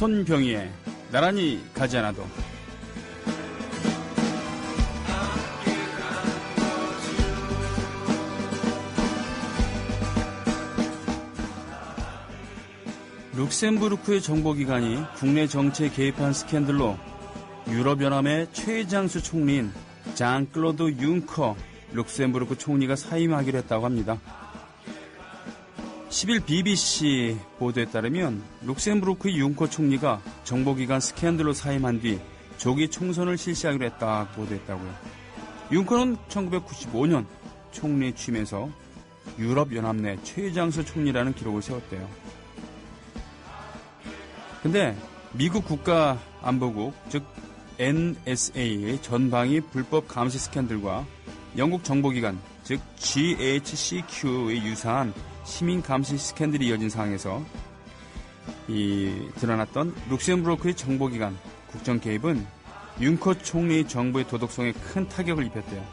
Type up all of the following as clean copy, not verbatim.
손병희의 나란히 가지 않아도. 룩셈부르크의 정보기관이 국내 정치에 개입한 스캔들로 유럽연합의 최장수 총리인 장클로드 융커 룩셈부르크 총리가 사임하기로 했다고 합니다. 10일 BBC 보도에 따르면 룩셈부르크의 융커 총리가 정보기관 스캔들로 사임한 뒤 조기 총선을 실시하기로 했다고 보도했다고요. 융커는 1995년 총리에 취임해서 유럽연합 내 최장수 총리라는 기록을 세웠대요. 근데 미국 국가안보국, 즉 NSA의 전방위 불법 감시 스캔들과 영국 정보기관, 즉 GHCQ의 유사한 시민 감시 스캔들이 이어진 상황에서 드러났던 룩셈부르크의 정보기관 국정 개입은 융커 총리의 정부의 도덕성에 큰 타격을 입혔대요.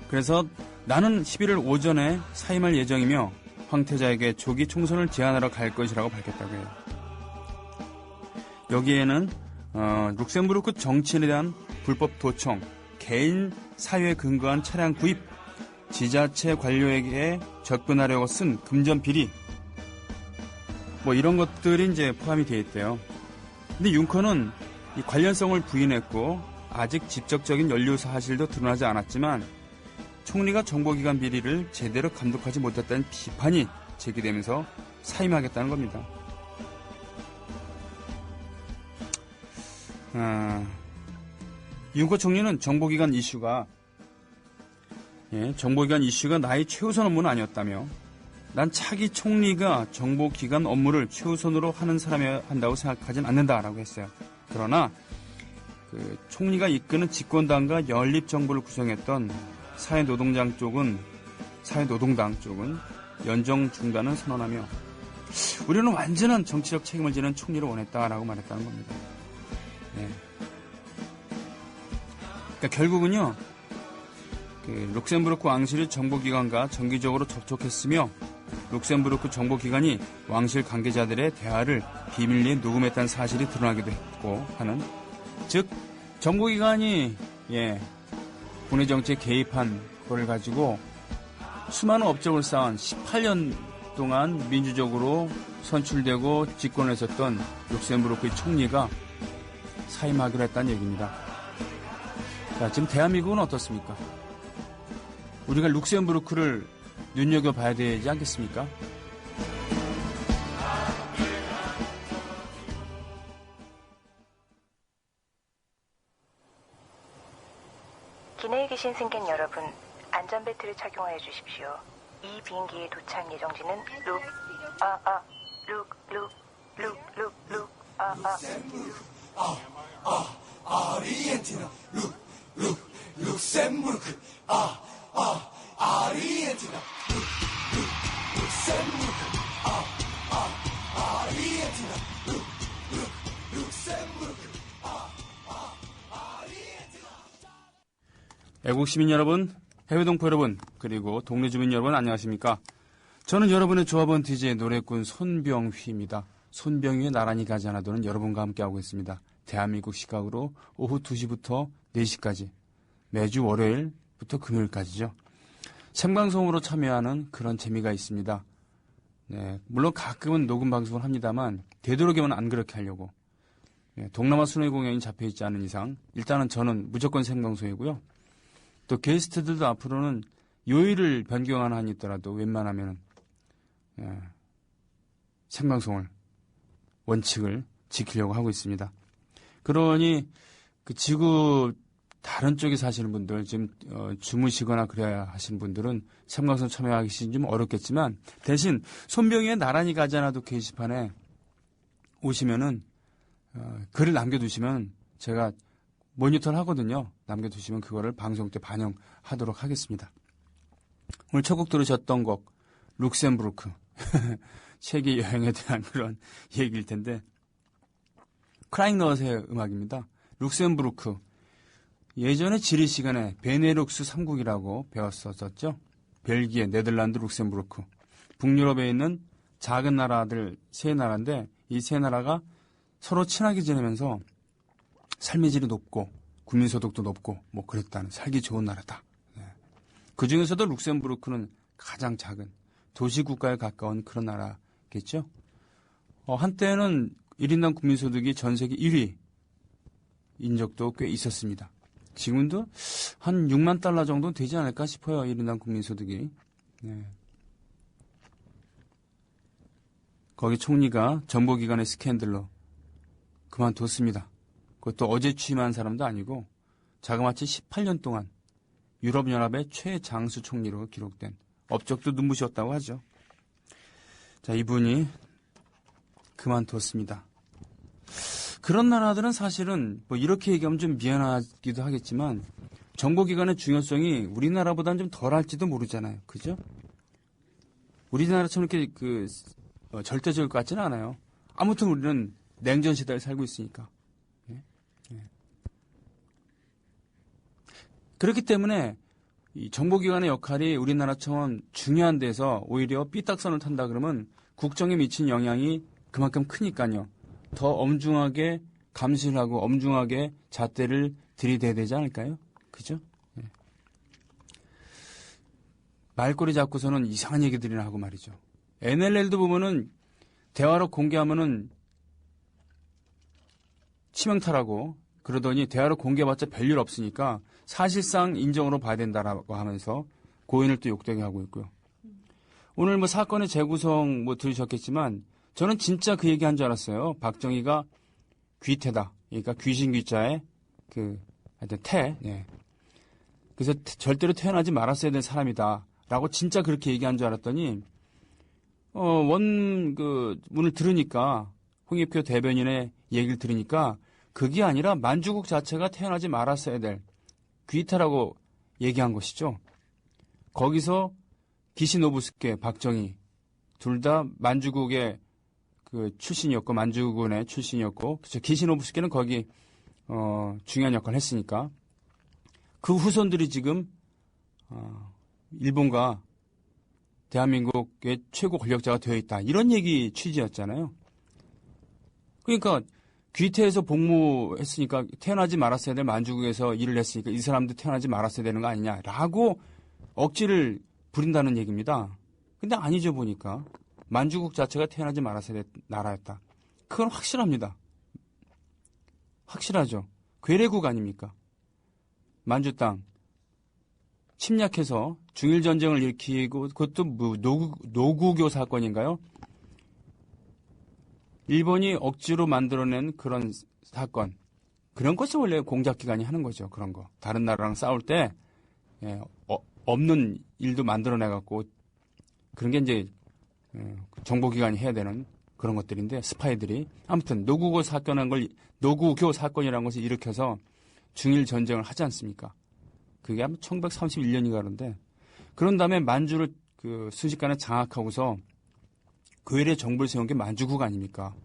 그래서 나는 11일 오전에 사임할 예정이며 황태자에게 조기 총선을 제안하러 갈 것이라고 밝혔다고 해요. 여기에는 룩셈부르크 정치인에 대한 불법 도청, 개인 사유에 근거한 차량 구입, 지자체 관료에게 접근하려고 쓴 금전 비리, 뭐 이런 것들이 이제 포함이 되어 있대요. 근데 융커는 이 관련성을 부인했고 아직 직접적인 연루 사실도 드러나지 않았지만 총리가 정보기관 비리를 제대로 감독하지 못했다는 비판이 제기되면서 사임하겠다는 겁니다. 융커 총리는 정보기관 이슈가 나의 최우선 업무는 아니었다며 난 차기 총리가 정보기관 업무를 최우선으로 하는 사람이어야 한다고 생각하진 않는다라고 했어요. 그러나 총리가 이끄는 집권당과 연립정부를 구성했던 사회노동당 쪽은 연정 중단을 선언하며 우리는 완전한 정치적 책임을 지는 총리를 원했다라고 말했다는 겁니다. 네. 그러니까 결국은요, 룩셈부르크 왕실이 정보기관과 정기적으로 접촉했으며 룩셈부르크 정보기관이 왕실 관계자들의 대화를 비밀리에 녹음했다는 사실이 드러나기도 했고 하는, 즉 정보기관이 국내 정치에 개입한 그걸 가지고 수많은 업적을 쌓은 18년 동안 민주적으로 선출되고 집권을 했었던 룩셈부르크의 총리가 사임하기로 했다는 얘기입니다. 자, 지금 대한민국은 어떻습니까? 우리가 룩셈부르크를 눈여겨봐야 되지 않겠습니까? 기내에 계신 승객 여러분, 안전벨트를 착용하여 주십시오. 이 비행기의 도착 예정지는 아르헨티나 룩셈부르크 아르헨티나 룩셈부르크 아르헨티나 룩셈부르크 아르헨티나. 애국시민 여러분, 해외동포 여러분, 그리고 동네 주민 여러분 안녕하십니까? 저는 여러분의 조합원 DJ 노래꾼 손병휘입니다. 손병휘의 나란히 가지 않아도는 여러분과 함께하고 있습니다. 대한민국 시각으로 오후 2시부터 4시까지, 매주 월요일부터 금요일까지죠. 생방송으로 참여하는 그런 재미가 있습니다. 네, 물론 가끔은 녹음 방송을 합니다만 되도록이면 안 그렇게 하려고. 동남아 순회 공연이 잡혀있지 않은 이상 일단은 저는 무조건 생방송이고요. 또 게스트들도 앞으로는 요일을 변경하는 한이 있더라도 웬만하면 생방송을 원칙을 지키려고 하고 있습니다. 그러니 그 지구 다른 쪽에 사시는 분들, 지금 주무시거나 그래야 하시는 분들은 생방송 참여하기 좀 어렵겠지만 대신 손병희의 나란히 가지 않아도 게시판에 오시면은 글을 남겨두시면 제가 모니터를 하거든요. 남겨두시면 그거를 방송 때 반영하도록 하겠습니다. 오늘 첫 곡 들으셨던 곡 룩셈부르크 세계 여행에 대한 그런 얘기일 텐데 크라잉넛의 음악입니다. 룩셈부르크. 예전에 지리 시간에 베네룩스 3국이라고 배웠었죠. 벨기에, 네덜란드, 룩셈부르크. 북유럽에 있는 작은 나라들 세 나라인데 이 세 나라가 서로 친하게 지내면서 삶의 질이 높고 국민소득도 높고 뭐 그랬다는 살기 좋은 나라다. 그 중에서도 룩셈부르크는 가장 작은 도시국가에 가까운 그런 나라겠죠. 한때는 1인당 국민소득이 전 세계 1위인 적도 꽤 있었습니다. 지금도 한 6만 달러 정도 되지 않을까 싶어요. 1인당 국민소득이. 네. 거기 총리가 정보기관의 스캔들로 그만뒀습니다. 그것도 어제 취임한 사람도 아니고 자그마치 18년 동안 유럽연합의 최장수 총리로 기록된 업적도 눈부셨다고 하죠. 자, 이분이 그만뒀습니다. 그런 나라들은 사실은 뭐 이렇게 얘기하면 좀 미안하기도 하겠지만 정보기관의 중요성이 우리나라보다는 좀 덜할지도 모르잖아요. 그죠? 우리나라처럼 이렇게 절대적일 것 같지는 않아요. 아무튼 우리는 냉전 시대에 살고 있으니까. 예? 예. 그렇기 때문에 이 정보기관의 역할이 우리나라처럼 중요한 데서 오히려 삐딱선을 탄다 그러면 국정에 미친 영향이 그만큼 크니까요. 더 엄중하게 감시를 하고 엄중하게 잣대를 들이대야 되지 않을까요? 그죠? 예. 말꼬리 잡고서는 이상한 얘기들이나 하고 말이죠. NLL도 보면은 대화로 공개하면은 치명타라고 그러더니 대화로 공개해봤자 별일 없으니까 사실상 인정으로 봐야 된다라고 하면서 고인을 또 욕되게 하고 있고요. 오늘 뭐 사건의 재구성 뭐 들으셨겠지만 저는 진짜 그 얘기 한 줄 알았어요. 박정희가 귀태다. 그러니까 귀신 귀자에 하여튼 태. 예. 그래서 절대로 태어나지 말았어야 될 사람이다. 라고 진짜 그렇게 얘기한 줄 알았더니 문을 들으니까 홍익표 대변인의 얘기를 들으니까 그게 아니라 만주국 자체가 태어나지 말았어야 될 귀태라고 얘기한 것이죠. 거기서 기시노부스케, 박정희 둘 다 만주국의 출신이었고 만주군의 출신이었고 그렇죠. 기시노부스케는 거기 중요한 역할을 했으니까 그 후손들이 지금 일본과 대한민국의 최고 권력자가 되어 있다. 이런 얘기 취지였잖아요. 그러니까 귀태에서 복무했으니까 태어나지 말았어야 될 만주국에서 일을 했으니까 이 사람도 태어나지 말았어야 되는 거 아니냐라고 억지를 부린다는 얘기입니다. 근데 아니죠 보니까. 만주국 자체가 태어나지 말았어야 될 나라였다. 그건 확실합니다. 확실하죠. 괴뢰국 아닙니까? 만주 땅 침략해서 중일전쟁을 일으키고 그것도 노구교 사건인가요? 일본이 억지로 만들어낸 그런 사건. 그런 것을 원래 공작기관이 하는 거죠. 그런 거. 다른 나라랑 싸울 때 없는 일도 만들어내갖고 그런 게 이제 정보기관이 해야 되는 그런 것들인데 스파이들이 아무튼 노구교 사건이라는 것을 일으켜서 중일 전쟁을 하지 않습니까? 그게 아마 1931년인가 그런데 그런 다음에 만주를 순식간에 장악하고서 괴뢰 정부를 세운 게 만주국 아닙니까?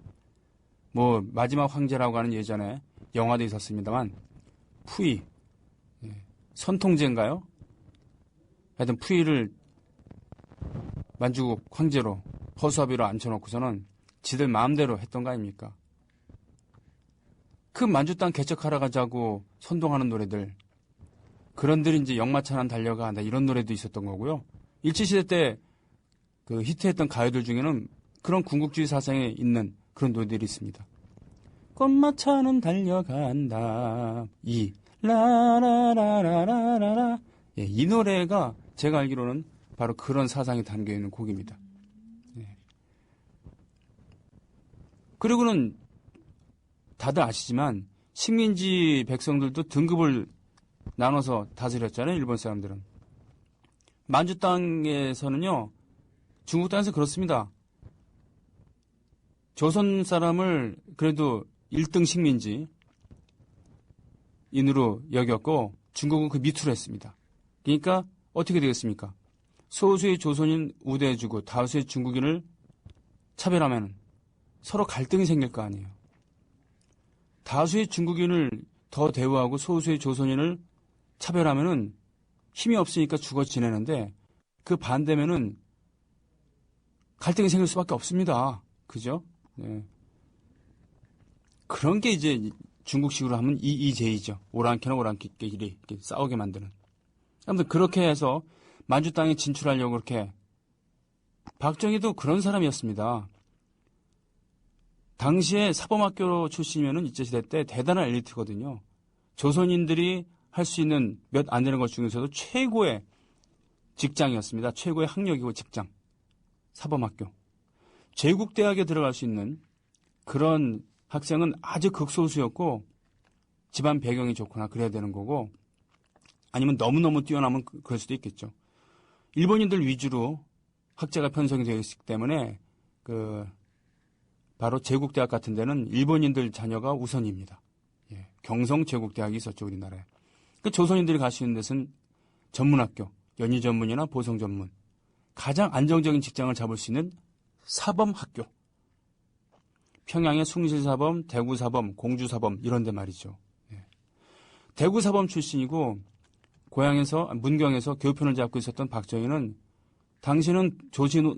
뭐 마지막 황제라고 하는 예전에 영화도 있었습니다만 푸이 선통제인가요? 하여튼 푸이를 만주국 황제로 허수아비로 앉혀놓고서는 지들 마음대로 했던 거 아닙니까? 그 만주 땅 개척하러 가자고 선동하는 노래들 그런들이 이제 역마찬한 달려가 이런 노래도 있었던 거고요. 일제시대 때 히트했던 가요들 중에는 그런 군국주의 사상에 있는 그런 노래들이 있습니다. 꽃마차는 달려간다. 라라라라라라. 예, 이 노래가 제가 알기로는 바로 그런 사상이 담겨있는 곡입니다. 예. 그리고는 다들 아시지만 식민지 백성들도 등급을 나눠서 다스렸잖아요. 일본 사람들은. 만주 땅에서는요. 중국 땅에서 그렇습니다. 조선 사람을 그래도 1등 식민지인으로 여겼고 중국은 그 밑으로 했습니다. 그러니까 어떻게 되겠습니까? 소수의 조선인 우대해주고 다수의 중국인을 차별하면 서로 갈등이 생길 거 아니에요. 다수의 중국인을 더 대우하고 소수의 조선인을 차별하면은 힘이 없으니까 죽어 지내는데 그 반대면은 갈등이 생길 수밖에 없습니다. 그죠? 네. 그런 게 이제 중국식으로 하면 이의제이죠. 오랑캐나 오랑캐끼리 이렇게 싸우게 만드는. 아무튼 그렇게 해서 만주 땅에 진출하려고 그렇게. 박정희도 그런 사람이었습니다. 당시에 사범학교 출신이면은 일제시대 때 대단한 엘리트거든요. 조선인들이 할 수 있는 몇 안 되는 것 중에서도 최고의 직장이었습니다. 최고의 학력이고 직장. 사범학교. 제국대학에 들어갈 수 있는 그런 학생은 아주 극소수였고 집안 배경이 좋거나 그래야 되는 거고 아니면 너무너무 뛰어나면 그럴 수도 있겠죠. 일본인들 위주로 학제가 편성이 되어 있기 때문에 바로 제국대학 같은 데는 일본인들 자녀가 우선입니다. 예, 경성 제국대학이 있었죠, 우리나라에. 그 조선인들이 갈 수 있는 데서는 전문학교, 연희전문이나 보성전문, 가장 안정적인 직장을 잡을 수 있는 사범학교. 평양의 숭실사범, 대구사범, 공주사범 이런 데 말이죠. 예. 대구사범 출신이고 고향에서 문경에서 교편을 잡고 있었던 박정희는 당시는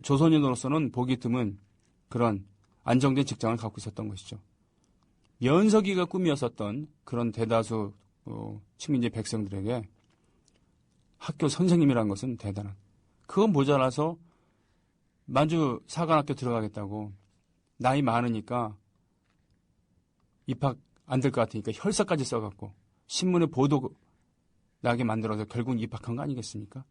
조선인으로서는 보기 드문 그런 안정된 직장을 갖고 있었던 것이죠. 면석이가 꿈이었었던 그런 대다수 식민지 백성들에게 학교 선생님이라는 것은 대단한. 그건 모자라서 만주 사관학교 들어가겠다고 나이 많으니까 입학 안 될 것 같으니까 혈서까지 써갖고 신문에 보도 나게 만들어서 결국 입학한 거 아니겠습니까?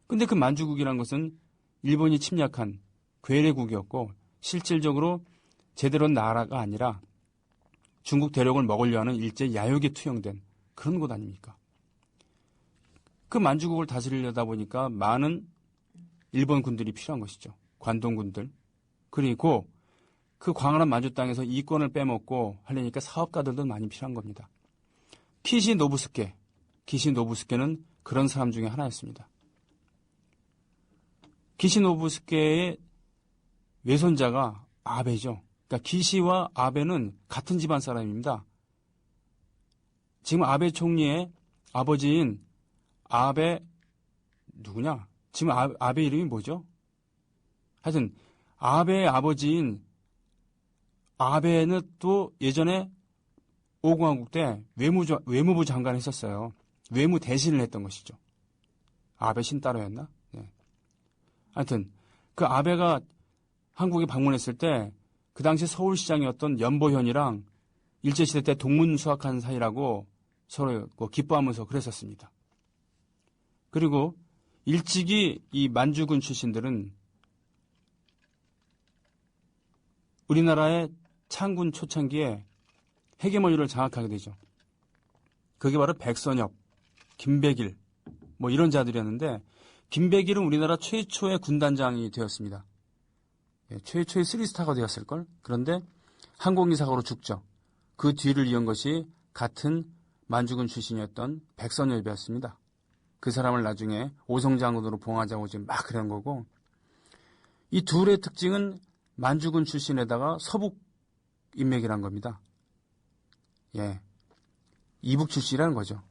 근데 그 만주국이란 것은 일본이 침략한 괴뢰국이었고 실질적으로 제대로 나라가 아니라 중국 대륙을 먹으려 하는 일제 야욕에 투영된 그런 곳 아닙니까? 그 만주국을 다스리려다 보니까 많은 일본 군들이 필요한 것이죠. 관동군들. 그리고 그 광활한 만주 땅에서 이권을 빼먹고 하려니까 사업가들도 많이 필요한 겁니다. 기시 노부스케는 그런 사람 중에 하나였습니다. 기시 노부스케의 외손자가 아베죠. 그러니까 기시와 아베는 같은 집안 사람입니다. 지금 아베 총리의 아버지인 아베 누구냐? 지금 아베 이름이 뭐죠? 하여튼 아베의 아버지인 아베는 또 예전에 오공화국 때 외무부 장관을 했었어요. 외무 대신을 했던 것이죠. 아베 신따로였나? 네. 하여튼 그 아베가 한국에 방문했을 때 그 당시 서울시장이었던 연보현이랑 일제시대 때 동문수학한 사이라고 서로 기뻐하면서 그랬었습니다. 그리고 일찍이 이 만주군 출신들은 우리나라의 창군 초창기에 헤게모니를 장악하게 되죠. 그게 바로 백선엽, 김백일 뭐 이런 자들이었는데 김백일은 우리나라 최초의 군단장이 되었습니다. 최초의 3스타가 되었을걸? 그런데 항공기사고로 죽죠. 그 뒤를 이은 것이 같은 만주군 출신이었던 백선엽이었습니다. 그 사람을 나중에 오성장군으로 봉하자고 지금 막 그런 거고 이 둘의 특징은 만주군 출신에다가 서북 인맥이란 겁니다. 예, 이북 출신이라는 거죠.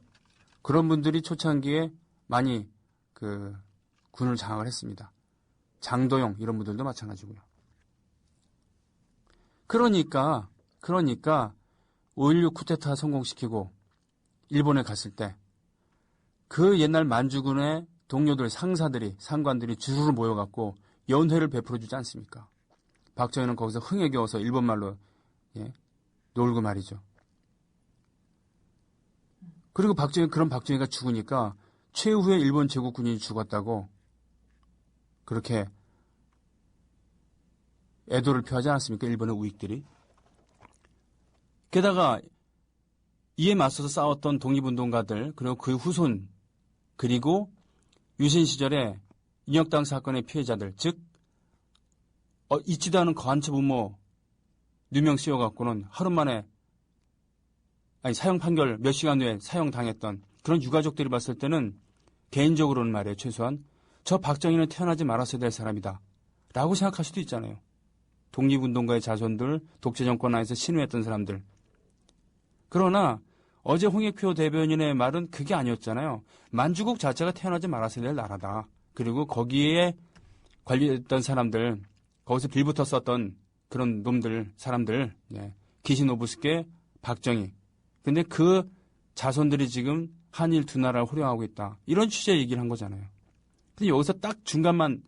그런 분들이 초창기에 많이 군을 장악을 했습니다. 장도영 이런 분들도 마찬가지고요. 그러니까 5.16 쿠데타 성공시키고 일본에 갔을 때 그 옛날 만주군의 동료들, 상관들이 주르르 모여갖고 연회를 베풀어주지 않습니까? 박정희는 거기서 흥에 겨워서 일본말로 놀고 말이죠. 그리고 그런 박정희가 죽으니까 최후의 일본 제국군인이 죽었다고 그렇게 애도를 표하지 않았습니까? 일본의 우익들이. 게다가 이에 맞서서 싸웠던 독립운동가들 그리고 그 후손 그리고 유신 시절에 인혁당 사건의 피해자들 즉 있지도 않은 거한처 부모 누명 씌워갖고는 하루 만에 사형 판결 몇 시간 후에 사형당했던 그런 유가족들이 봤을 때는 개인적으로는 말이에요. 최소한 저 박정희는 태어나지 말았어야 될 사람이다 라고 생각할 수도 있잖아요. 독립운동가의 자손들, 독재정권 안에서 신우했던 사람들. 그러나 어제 홍익표 대변인의 말은 그게 아니었잖아요. 만주국 자체가 태어나지 말았어야 될 나라다. 그리고 거기에 관리했던 사람들, 거기서 빌붙어 썼던 그런 놈들, 사람들, 기시노부스케, 박정희. 근데 그 자손들이 지금 한일 두 나라를 호령하고 있다. 이런 취지의 얘기를 한 거잖아요. 근데 여기서 딱 중간만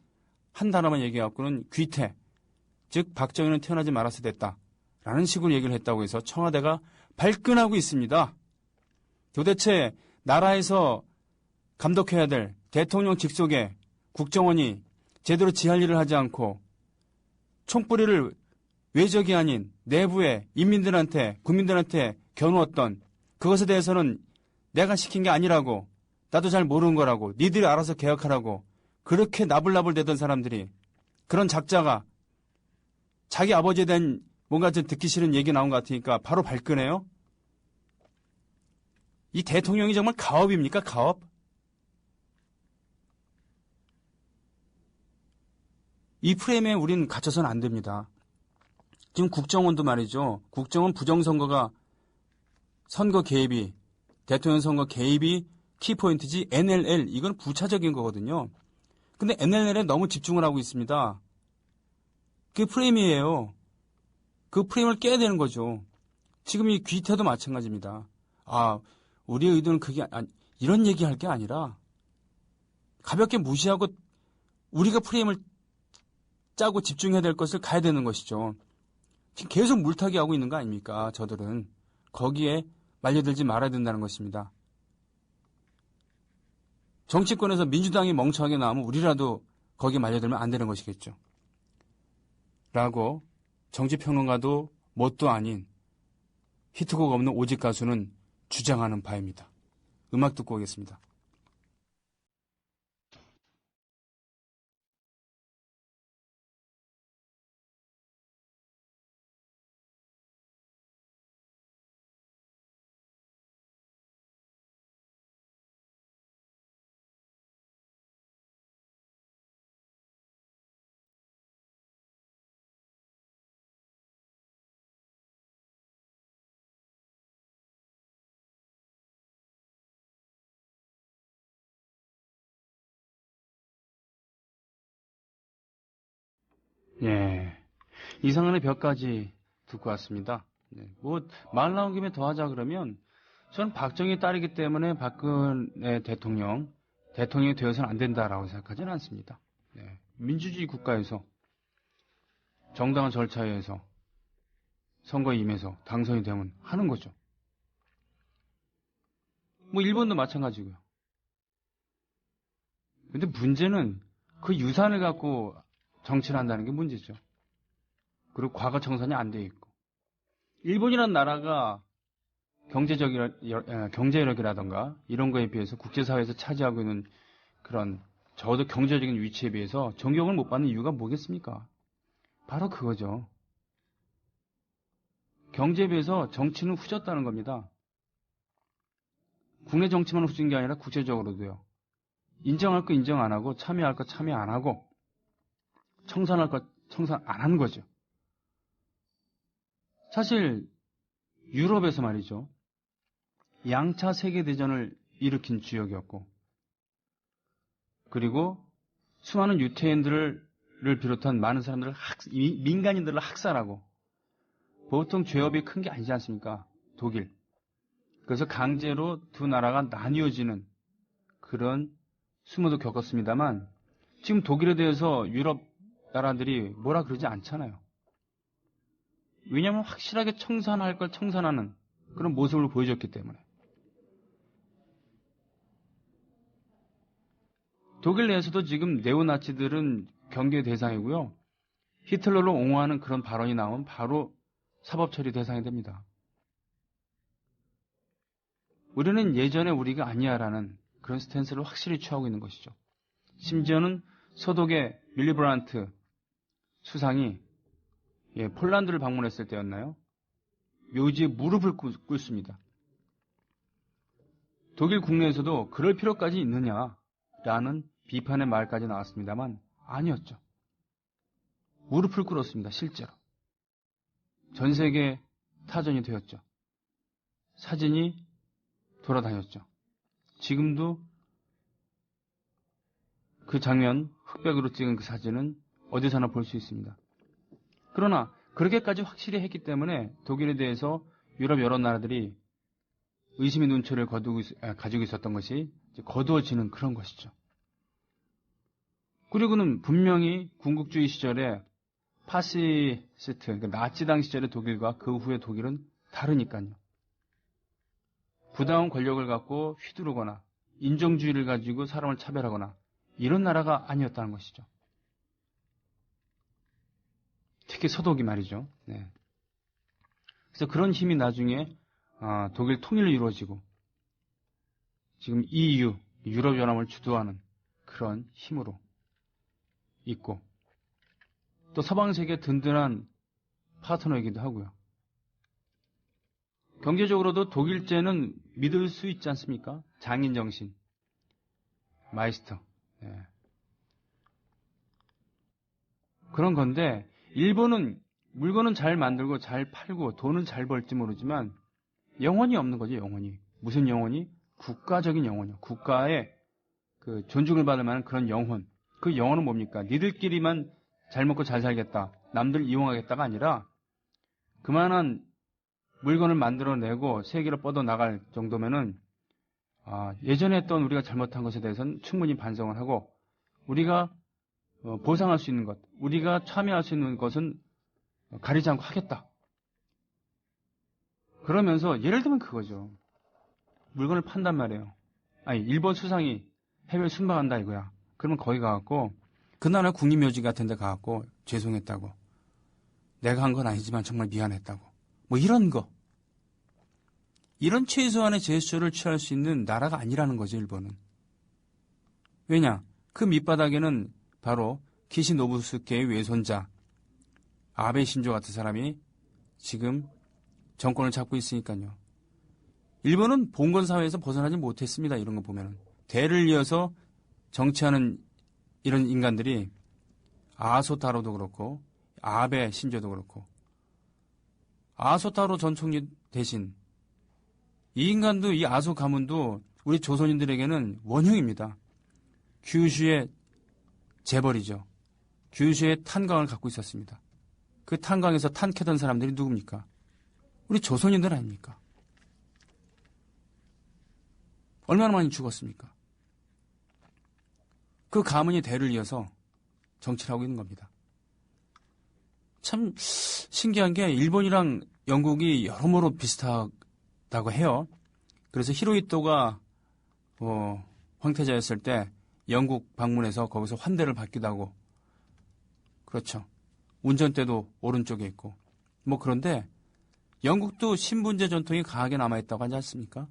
한 단어만 얘기해갖고는 귀태, 즉 박정희는 태어나지 말았어야 됐다. 라는 식으로 얘기를 했다고 해서 청와대가 발끈하고 있습니다. 도대체 나라에서 감독해야 될 대통령 직속의 국정원이 제대로 지할 일을 하지 않고 총뿌리를 외적이 아닌 내부의 인민들한테, 국민들한테 겨누었던 그것에 대해서는 내가 시킨 게 아니라고, 나도 잘 모르는 거라고, 니들이 알아서 개혁하라고 그렇게 나불나불대던 사람들이, 그런 작자가 자기 아버지에 대한 뭔가 좀 듣기 싫은 얘기 나온 것 같으니까 바로 발끈해요? 이 대통령이 정말 가업입니까? 가업? 이 프레임에 우린 갇혀서는 안 됩니다. 지금 국정원도 말이죠. 국정원 부정선거가 선거 개입이, 대통령 선거 개입이 키포인트지 NLL, 이건 부차적인 거거든요. 근데 NLL에 너무 집중을 하고 있습니다. 그게 프레임이에요. 그 프레임을 깨야 되는 거죠. 지금 이 귀태도 마찬가지입니다. 아, 우리의 의도는 그게 이런 얘기할 게 아니라 가볍게 무시하고 우리가 프레임을 짜고 집중해야 될 것을 가야 되는 것이죠. 지금 계속 물타기 하고 있는 거 아닙니까? 저들은 거기에 말려들지 말아야 된다는 것입니다. 정치권에서 민주당이 멍청하게 나오면 우리라도 거기에 말려들면 안 되는 것이겠죠. 라고 정치평론가도 뭣도 아닌 히트곡 없는 오직 가수는 주장하는 바입니다. 음악 듣고 오겠습니다. 예, 이상한의 벽까지 듣고 왔습니다. 네, 말 나온 김에 더 하자 그러면 저는 박정희 딸이기 때문에 박근혜 대통령이 되어서는 안 된다라고 생각하지는 않습니다. 네, 민주주의 국가에서 정당한 절차에 의해서 선거에 임해서 당선이 되면 하는 거죠. 일본도 마찬가지고요. 근데 문제는 그 유산을 갖고 정치를 한다는 게 문제죠. 그리고 과거 청산이 안 돼 있고. 일본이라는 나라가 경제력이라던가 이런 거에 비해서 국제사회에서 차지하고 있는 그런 적어도 경제적인 위치에 비해서 존경을 못 받는 이유가 뭐겠습니까? 바로 그거죠. 경제에 비해서 정치는 후졌다는 겁니다. 국내 정치만 후진 게 아니라 국제적으로도요. 인정할 거 인정 안 하고 참여할 거 참여 안 하고 청산할 것 청산 안 한 거죠. 사실 유럽에서 말이죠. 양차 세계대전을 일으킨 지역이었고 그리고 수많은 유태인들을 비롯한 많은 사람들을 민간인들을 학살하고 보통 죄업이 큰 게 아니지 않습니까? 독일. 그래서 강제로 두 나라가 나뉘어지는 그런 수모도 겪었습니다만 지금 독일에 대해서 유럽 나라들이 뭐라 그러지 않잖아요. 왜냐하면 확실하게 청산할 걸 청산하는 그런 모습을 보여줬기 때문에. 독일 내에서도 지금 네오나치들은 경계 대상이고요. 히틀러를 옹호하는 그런 발언이 나오면 바로 사법 처리 대상이 됩니다. 우리는 예전에 우리가 아니야라는 그런 스탠스를 확실히 취하고 있는 것이죠. 심지어는 서독의 밀리 브란트 수상이 폴란드를 방문했을 때였나요? 묘지에 무릎을 꿇습니다. 독일 국내에서도 그럴 필요까지 있느냐라는 비판의 말까지 나왔습니다만 아니었죠. 무릎을 꿇었습니다. 실제로. 전 세계 타전이 되었죠. 사진이 돌아다녔죠. 지금도 그 장면, 흑백으로 찍은 그 사진은 어디서나 볼 수 있습니다. 그러나 그렇게까지 확실히 했기 때문에 독일에 대해서 유럽 여러 나라들이 의심의 눈초리를 가지고 있었던 것이 이제 거두어지는 그런 것이죠. 그리고는 분명히 군국주의 시절에 파시스트, 그러니까 나치당 시절의 독일과 그 후의 독일은 다르니까요. 부당한 권력을 갖고 휘두르거나 인종주의를 가지고 사람을 차별하거나 이런 나라가 아니었다는 것이죠. 특히 서독이 말이죠. 네. 그래서 그런 힘이 나중에 독일 통일로 이루어지고 지금 EU, 유럽연합을 주도하는 그런 힘으로 있고 또 서방세계의 든든한 파트너이기도 하고요. 경제적으로도 독일제는 믿을 수 있지 않습니까? 장인정신, 마이스터. 네. 그런 건데 일본은 물건은 잘 만들고 잘 팔고 돈은 잘 벌지 모르지만 영혼이 없는 거죠. 영혼이. 무슨 영혼이? 국가적인 영혼이요. 국가의 그 존중을 받을 만한 그런 영혼. 그 영혼은 뭡니까? 니들끼리만 잘 먹고 잘 살겠다. 남들 이용하겠다가 아니라 그만한 물건을 만들어내고 세계로 뻗어나갈 정도면은 예전에 했던 우리가 잘못한 것에 대해서는 충분히 반성을 하고 우리가 보상할 수 있는 것, 우리가 참여할 수 있는 것은 가리지 않고 하겠다. 그러면서 예를 들면 그거죠. 물건을 판단 말이에요. 아니 일본 수상이 해외를 순방한다 이거야. 그러면 거기 가갖고 그 나라 국립묘지 같은 데 가갖고 죄송했다고. 내가 한 건 아니지만 정말 미안했다고. 뭐 이런 거. 이런 최소한의 제스처를 취할 수 있는 나라가 아니라는 거죠, 일본은. 왜냐? 그 밑바닥에는 바로 키시노부스케의 외손자 아베 신조 같은 사람이 지금 정권을 잡고 있으니까요. 일본은 봉건사회에서 벗어나지 못했습니다. 이런 거 보면은. 대를 이어서 정치하는 이런 인간들이 아소타로도 그렇고 아베 신조도 그렇고 아소타로 전 총리 대신 이 인간도 이 아소 가문도 우리 조선인들에게는 원흉입니다. 규슈의 재벌이죠. 규슈의 탄광을 갖고 있었습니다. 그 탄광에서 탄 캐던 사람들이 누굽니까? 우리 조선인들 아닙니까? 얼마나 많이 죽었습니까? 그 가문이 대를 이어서 정치를 하고 있는 겁니다. 참 신기한 게 일본이랑 영국이 여러모로 비슷하다고 해요. 그래서 히로히토가 황태자였을 때 영국 방문해서 거기서 환대를 받기도 하고 그렇죠. 운전대도 오른쪽에 있고 뭐 그런데 영국도 신분제 전통이 강하게 남아있다고 하지 않습니까?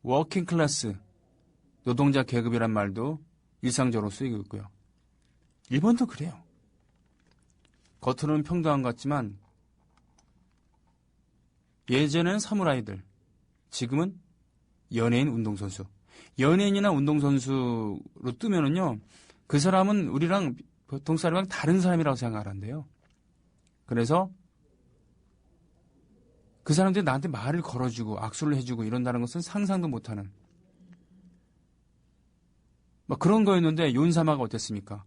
워킹 클래스, 노동자 계급이란 말도 일상적으로 쓰이고 있고요. 일본도 그래요. 겉으로는 평등한 것 같지만 예전에는 사무라이들, 지금은 연예인 운동선수. 연예인이나 운동선수로 뜨면은요, 그 사람은 우리랑 보통 사람이랑 다른 사람이라고 생각하는데요. 그래서 그 사람들이 나한테 말을 걸어주고 악수를 해주고 이런다는 것은 상상도 못하는 막 그런 거였는데 윤사마가 어땠습니까?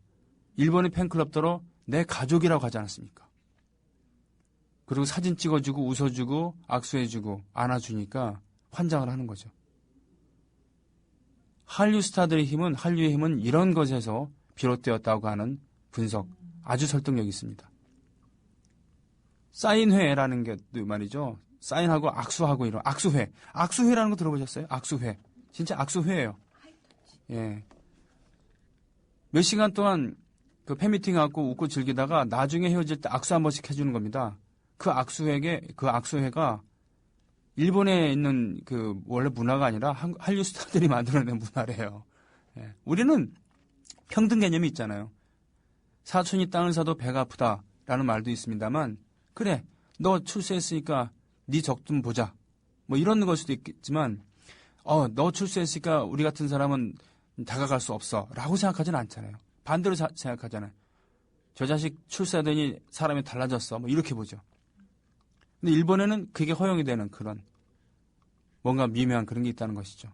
일본의 팬클럽더러 내 가족이라고 하지 않았습니까? 그리고 사진 찍어주고 웃어주고 악수해주고 안아주니까 환장을 하는 거죠. 한류 스타들의 힘은 한류의 힘은 이런 것에서 비롯되었다고 하는 분석 아주 설득력이 있습니다. 사인회라는 게 말이죠. 사인하고 악수하고 이런 악수회. 악수회라는 거 들어보셨어요? 악수회. 진짜 악수회예요. 예. 몇 시간 동안 그 팬미팅 하고 웃고 즐기다가 나중에 헤어질 때 악수 한 번씩 해주는 겁니다. 그 악수회가 일본에 있는 그 원래 문화가 아니라 한류 스타들이 만들어낸 문화래요. 예. 우리는 평등 개념이 있잖아요. 사촌이 땅을 사도 배가 아프다라는 말도 있습니다만 그래 너 출세했으니까 네 적 좀 보자. 뭐 이런 걸 수도 있겠지만 너 출세했으니까 우리 같은 사람은 다가갈 수 없어 라고 생각하지는 않잖아요. 반대로 생각하잖아요. 저 자식 출세하더니 사람이 달라졌어. 뭐 이렇게 보죠. 근데 일본에는 그게 허용이 되는 그런 뭔가 미묘한 그런 게 있다는 것이죠.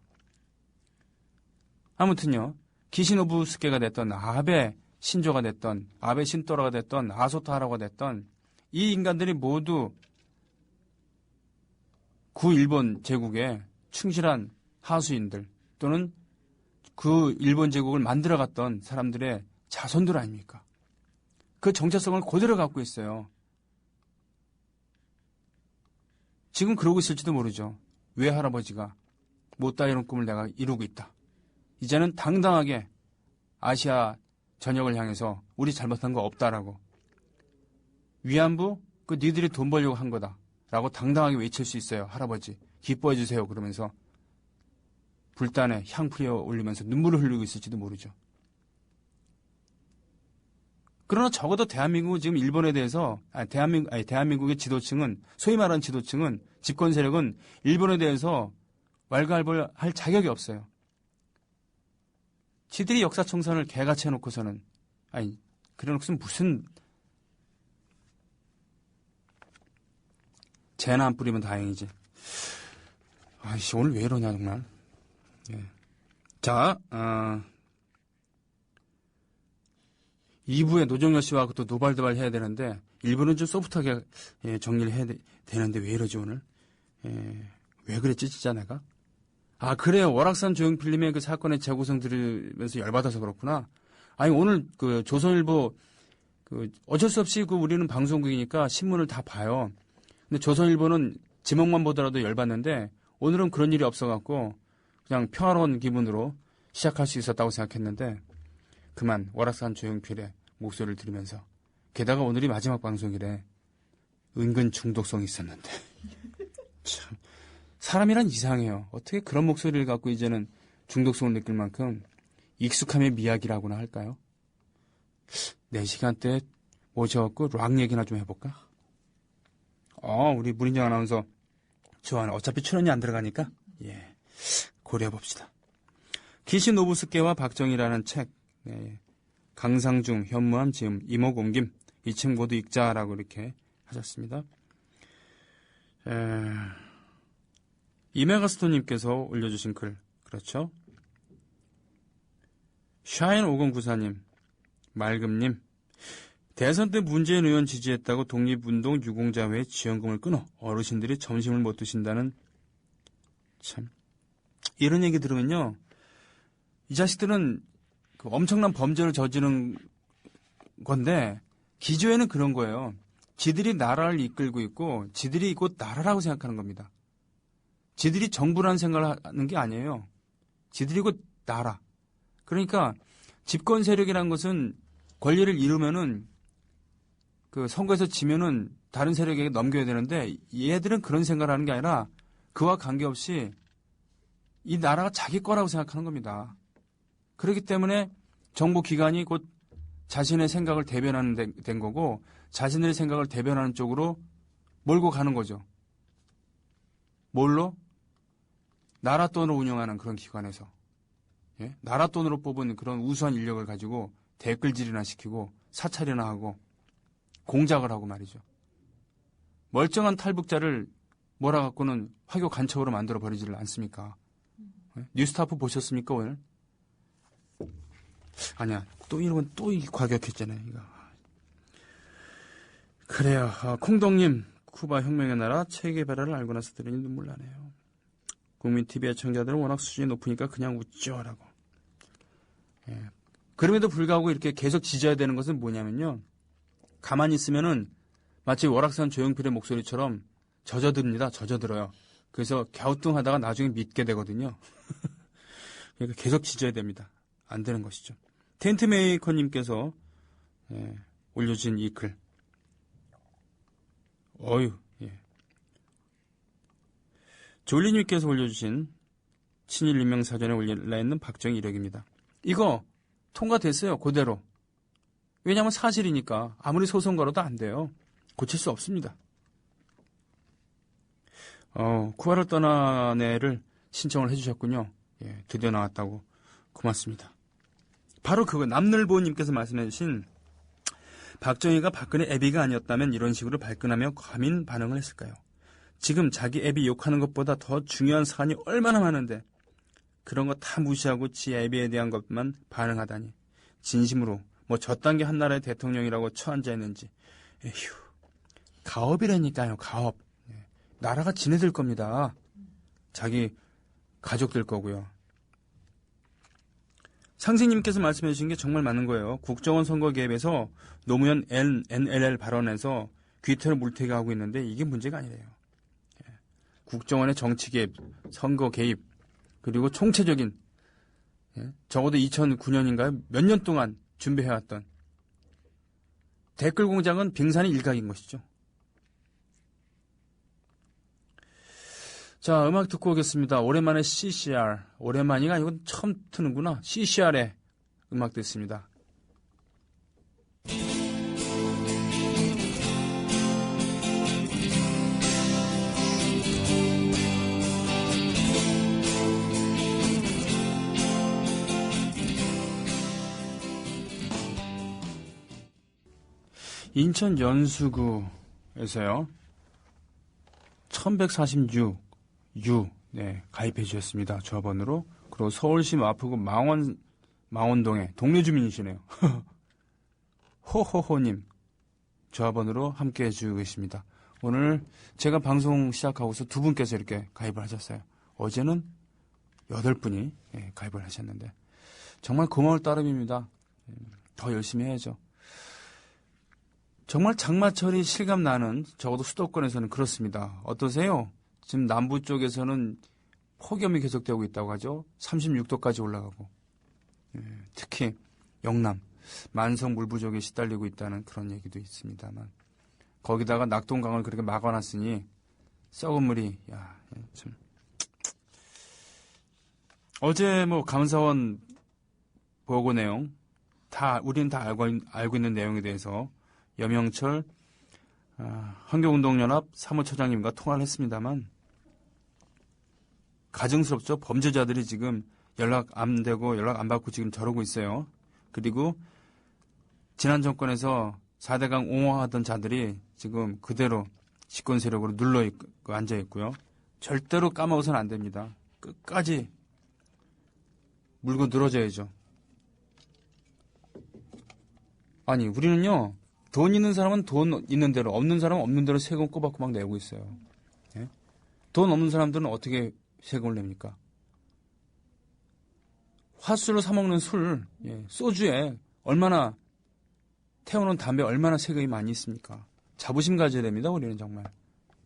아무튼요. 기시노부스케가 됐던 아베 신조가 됐던 아베 신토라가 됐던 아소타하라가 됐던 이 인간들이 모두 구일본 제국의 충실한 하수인들 또는 그 일본 제국을 만들어갔던 사람들의 자손들 아닙니까? 그 정체성을 그대로 갖고 있어요. 지금 그러고 있을지도 모르죠. 왜 할아버지가 못다 이룬 꿈을 내가 이루고 있다. 이제는 당당하게 아시아 전역을 향해서 우리 잘못한 거 없다라고. 위안부 그 니들이 돈 벌려고 한 거다라고 당당하게 외칠 수 있어요. 할아버지 기뻐해 주세요. 그러면서 불단에 향 뿌려 올리면서 눈물을 흘리고 있을지도 모르죠. 그러나 적어도 대한민국은 지금 일본에 대해서 대한민국의 지도층은 소위 말하는 지도층은 집권 세력은 일본에 대해서 왈가왈부할 자격이 없어요. 지들이 역사청산을 개같이 해놓고서는 그래놓고서는 무슨 재나 안 뿌리면 다행이지. 아이씨 오늘 왜 이러냐 정말. 예. 자 2부에 노정열 씨와 또 노발대발 해야 되는데 1부는 좀 소프트하게 정리를 해야 되는데 왜 이러지 오늘? 왜 그랬지 진짜 내가? 아 그래요. 월악산 조용필님의 그 사건의 재구성 들으면서 열받아서 그렇구나. 아니 오늘 그 조선일보 그 어쩔 수 없이 그 우리는 방송국이니까 신문을 다 봐요. 근데 조선일보는 지목만 보더라도 열받는데 오늘은 그런 일이 없어갖고 그냥 평화로운 기분으로 시작할 수 있었다고 생각했는데 그만 월악산 조용필의 목소리를 들으면서 게다가 오늘이 마지막 방송이래. 은근 중독성이 있었는데 참 사람이란 이상해요. 어떻게 그런 목소리를 갖고 이제는 중독성을 느낄 만큼 익숙함의 미학이라고나 할까요? 4시간대 모셔갖고 락 얘기나 좀 해볼까? 우리 문인정 아나운서 좋아하는 어차피 출연이 안 들어가니까 예 고려해봅시다. 기신 오부스케와 박정희라는 책 네, 강상중, 현무암, 지음, 이목옮김 이 책 모두 읽자라고 이렇게 하셨습니다. 이메가스토님께서 올려주신 글 그렇죠? 샤인 5094님 말금님 대선 때 문재인 의원 지지했다고 독립운동 유공자회에 지원금을 끊어 어르신들이 점심을 못 드신다는 참 이런 얘기 들으면요 이 자식들은 그 엄청난 범죄를 저지른 건데 기조에는 그런 거예요. 지들이 나라를 이끌고 있고 지들이 곧 나라라고 생각하는 겁니다. 지들이 정부라는 생각을 하는 게 아니에요. 지들이 곧 나라. 그러니까 집권 세력이라는 것은 권리를 이루면은 그 선거에서 지면은 다른 세력에게 넘겨야 되는데 얘들은 그런 생각을 하는 게 아니라 그와 관계없이 이 나라가 자기 거라고 생각하는 겁니다. 그렇기 때문에 정보기관이 곧 자신의 생각을 대변하는 된 거고 자신들의 생각을 대변하는 쪽으로 몰고 가는 거죠. 뭘로? 나라 돈으로 운영하는 그런 기관에서. 예? 나라 돈으로 뽑은 그런 우수한 인력을 가지고 댓글질이나 시키고 사찰이나 하고 공작을 하고 말이죠. 멀쩡한 탈북자를 몰아갖고는 화교 간첩으로 만들어 버리지를 않습니까? 예? 뉴스타프 보셨습니까 오늘? 아니야. 또 이러면 또 과격했잖아요. 이거. 그래요. 콩동님 쿠바 혁명의 나라 체게베라를 알고 나서 들으니 눈물 나네요. 국민TV 애청자들은 워낙 수준이 높으니까 그냥 웃죠라고. 예. 그럼에도 불구하고 이렇게 계속 지져야 되는 것은 뭐냐면요. 가만히 있으면은 마치 월악산 조용필의 목소리처럼 젖어듭니다. 젖어들어요. 그래서 갸우뚱하다가 나중에 믿게 되거든요. 그러니까 계속 지져야 됩니다. 안 되는 것이죠. 텐트메이커님께서 올려주신 이 글. 예. 졸리님께서 올려주신 친일 유명사전에 올라 있는 박정희 이력입니다. 이거 통과됐어요. 그대로. 왜냐하면 사실이니까 아무리 소송 걸어도 안 돼요. 고칠 수 없습니다. 쿠바를 떠난 애를 신청을 해주셨군요. 예, 드디어 나왔다고. 고맙습니다. 바로 그거 남늘보님께서 말씀해주신 박정희가 박근혜 애비가 아니었다면 이런 식으로 발끈하며 과민 반응을 했을까요? 지금 자기 애비 욕하는 것보다 더 중요한 사안이 얼마나 많은데 그런 거 다 무시하고 지 애비에 대한 것만 반응하다니 진심으로 뭐 저딴 게 한 나라의 대통령이라고 처앉아 있는지 에휴 가업이라니까요, 가업. 나라가 지네들 겁니다. 자기 가족들 거고요. 상생님께서 말씀해 주신 게 정말 맞는 거예요. 국정원 선거 개입에서 노무현 NLL 발언에서 귀태를 물태기하고 있는데 이게 문제가 아니래요. 국정원의 정치 개입, 선거 개입, 그리고 총체적인, 적어도 2009년인가요? 몇 년 동안 준비해왔던 댓글 공장은 빙산의 일각인 것이죠. 자, 음악 듣고 오겠습니다. 오랜만에 CCR. 오랜만이가 이건 처음 트는구나. CCR의 음악 듣습니다. 인천 연수구에서요. 1146 가입해 주셨습니다. 조합원으로. 그리고 서울시 마포구 망원동의 동네 주민이시네요. 호호호님 조합원으로 함께해 주고 계십니다. 오늘 제가 방송 시작하고서 두 분께서 이렇게 가입을 하셨어요. 어제는 8분이 가입을 하셨는데 정말 고마울 따름입니다. 더 열심히 해야죠. 정말 장마철이 실감나는, 적어도 수도권에서는 그렇습니다. 어떠세요? 지금 남부 쪽에서는 폭염이 계속되고 있다고 하죠. 36도까지 올라가고. 특히 영남, 만성 물 부족에 시달리고 있다는 그런 얘기도 있습니다만. 거기다가 낙동강을 그렇게 막아놨으니 썩은 물이, 참. 어제 감사원 보고 내용, 우리는 다 알고 있는 내용에 대해서 여명철 환경운동연합 사무처장님과 통화를 했습니다만 가증스럽죠. 범죄자들이 지금 연락 안 되고 연락 안 받고 지금 저러고 있어요. 그리고 지난 정권에서 4대강 옹호하던 자들이 지금 그대로 집권 세력으로 눌러있고 앉아있고요. 절대로 까먹어서는 안 됩니다. 끝까지 물고 늘어져야죠. 아니, 우리는요. 돈 있는 사람은 돈 있는 대로, 없는 사람은 없는 대로 세금 꼬박꼬박 내고 있어요. 예? 돈 없는 사람들은 어떻게 세금을 냅니까? 화수로 사먹는 술, 소주에 얼마나, 태우는 담배 얼마나 세금이 많이 있습니까? 자부심 가져야 됩니다, 우리는 정말.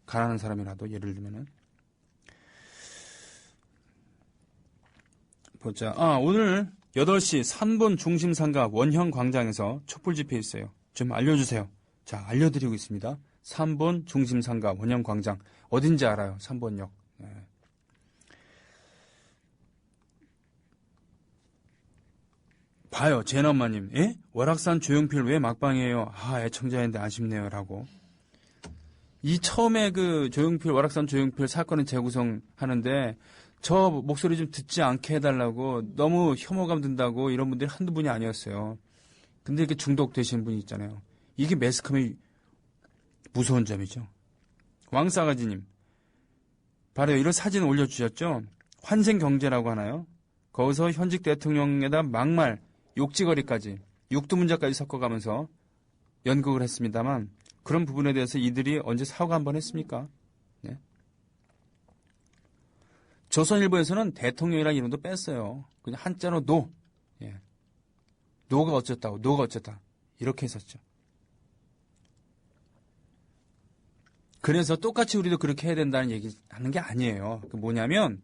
가난한 사람이라도, 예를 들면은. 보자. 오늘 8시 산본 중심상가 원형광장에서 촛불 집회 있어요. 좀 알려주세요. 자, 알려드리고 있습니다. 3번 중심상가 원형광장. 어딘지 알아요. 3번역. 봐요. 제너마님. 월악산 조용필 왜 막방이에요? 애청자인데 아쉽네요. 라고. 이 처음에 월악산 조용필 사건을 재구성하는데 저 목소리 좀 듣지 않게 해달라고 너무 혐오감 든다고 이런 분들이 한두 분이 아니었어요. 근데 이렇게 중독되시는 분이 있잖아요. 이게 매스컴의 무서운 점이죠. 왕싸가지님. 바로 이런 사진 올려주셨죠? 환생경제라고 하나요? 거기서 현직 대통령에다 막말, 욕지거리까지, 육두문자까지 섞어가면서 연극을 했습니다만 그런 부분에 대해서 이들이 언제 사과 한번 했습니까? 네? 조선일보에서는 대통령이라는 이름도 뺐어요. 그냥 한자로 노. 노가 어쨌다고, 노가 어쨌다. 이렇게 했었죠. 그래서 똑같이 우리도 그렇게 해야 된다는 얘기 하는 게 아니에요. 뭐냐면,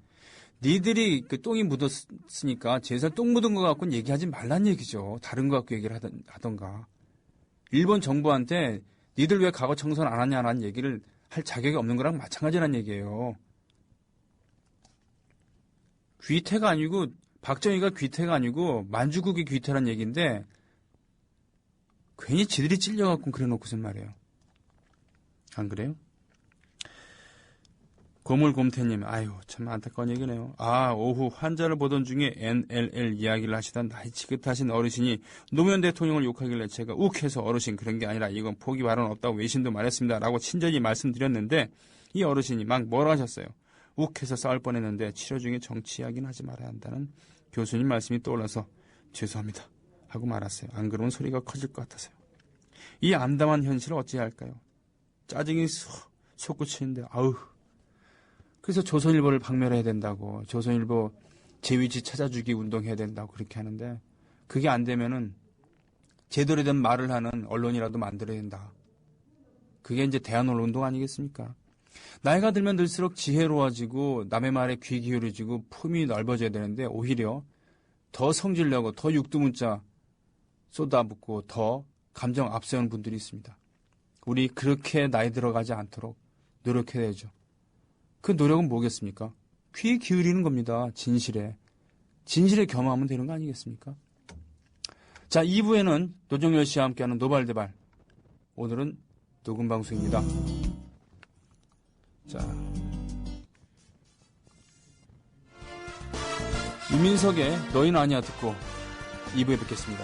니들이 똥이 묻었으니까 제사 똥 묻은 거 갖고는 얘기하지 말란 얘기죠. 다른 거 갖고 얘기를 하던가. 일본 정부한테 니들 왜 과거 청소를 안 하냐라는 얘기를 할 자격이 없는 거랑 마찬가지란 얘기예요. 귀태가 아니고, 박정희가 귀태가 아니고 만주국이 귀태란 얘기인데 괜히 지들이 찔려갖고 그래놓고선 말이에요. 안 그래요? 고물곰태님, 참 안타까운 얘기네요. 오후 환자를 보던 중에 NLL 이야기를 하시던 나이 지긋하신 어르신이 노무현 대통령을 욕하길래 제가 욱해서 어르신 그런 게 아니라 이건 포기 발언 없다고 외신도 말했습니다. 라고 친절히 말씀드렸는데 이 어르신이 막 뭐라 하셨어요. 욱해서 싸울 뻔했는데 치료 중에 정치 이야기는 하지 말아야 한다는 교수님 말씀이 떠올라서 죄송합니다 하고 말았어요. 안 그러면 소리가 커질 것 같아서요. 이 암담한 현실을 어찌해야 할까요? 짜증이 솟구치는데 아우. 그래서 조선일보를 박멸해야 된다고, 조선일보 제 위치 찾아주기 운동해야 된다고 그렇게 하는데, 그게 안 되면은 제대로 된 말을 하는 언론이라도 만들어야 된다. 그게 이제 대한언론운동 아니겠습니까? 나이가 들면 들수록 지혜로워지고 남의 말에 귀 기울여지고 품이 넓어져야 되는데, 오히려 더 성질내고 더 육두문자 쏟아붓고 더 감정 앞세우는 분들이 있습니다. 우리 그렇게 나이 들어가지 않도록 노력해야죠. 그 노력은 뭐겠습니까? 귀 기울이는 겁니다. 진실에 겸하면 되는 거 아니겠습니까? 자, 2부에는 노정열 씨와 함께하는 노발대발. 오늘은 녹음 방송입니다. 자, 유민석의 너희는 아니야 듣고 2부에 뵙겠습니다.